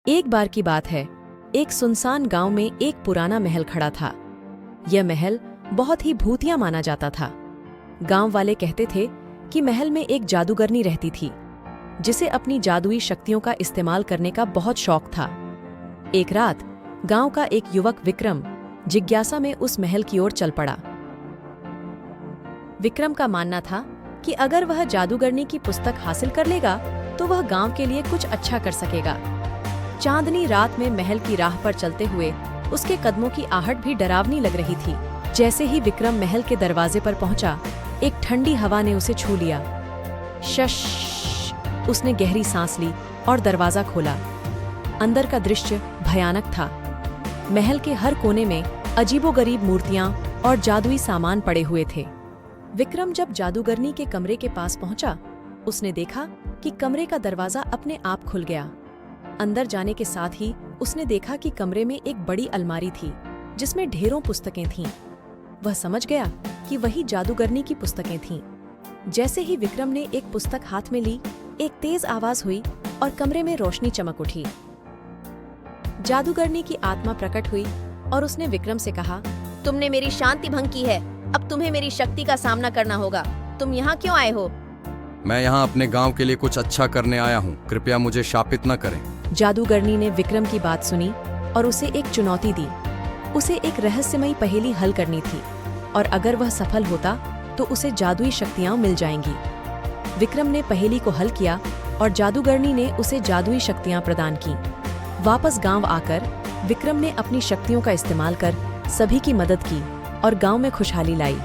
एक बार की बात है, एक सुनसान गांव में एक पुराना महल खड़ा था। यह महल बहुत ही भूतिया माना जाता था। गांव वाले कहते थे कि महल में एक जादूगरनी रहती थी, जिसे अपनी जादुई शक्तियों का इस्तेमाल करने का बहुत शौक था। एक रात गांव का एक युवक विक्रम जिज्ञासा में उस महल की ओर चल पड़ा। विक्रम का मानना था कि अगर वह जादूगरनी की पुस्तक हासिल कर लेगा तो वह गांव के लिए कुछ अच्छा कर सकेगा। चांदनी रात में महल की राह पर चलते हुए उसके कदमों की आहट भी डरावनी लग रही थी। जैसे ही विक्रम महल के दरवाजे पर पहुंचा, एक ठंडी हवा ने उसे छू लिया। शश! उसने गहरी सांस ली और दरवाजा खोला। अंदर का दृश्य भयानक था। महल के हर कोने में अजीबोगरीब मूर्तियां और जादुई सामान पड़े हुए थे। विक्रम जब जादूगरनी के कमरे के पास पहुंचा, उसने देखा कि कमरे का दरवाजा अपने आप खुल गया। अंदर जाने के साथ ही उसने देखा कि कमरे में एक बड़ी अलमारी थी, जिसमें ढेरों पुस्तकें थीं। वह समझ गया कि वही जादूगरनी की पुस्तकें थीं। जैसे ही विक्रम ने एक पुस्तक हाथ में ली, एक तेज आवाज हुई और कमरे में रोशनी चमक उठी। जादूगरनी की आत्मा प्रकट हुई और उसने विक्रम से कहा, तुमने मेरी शांति भंग की है। अब तुम्हें मेरी शक्ति का सामना करना होगा। तुम यहाँ क्यों आए हो? मैं यहाँ अपने गांव के लिए कुछ अच्छा करने आया हूँ। कृपया मुझे शापित न करें। जादूगरनी ने विक्रम की बात सुनी और उसे एक चुनौती दी। उसे एक रहस्यमयी पहेली हल करनी थी और अगर वह सफल होता तो उसे जादुई शक्तियां मिल जाएंगी। विक्रम ने पहेली को हल किया और जादूगरनी ने उसे जादुई शक्तियां प्रदान की। वापस गांव आकर विक्रम ने अपनी शक्तियों का इस्तेमाल कर सभी की मदद की और गांव में खुशहाली लाई।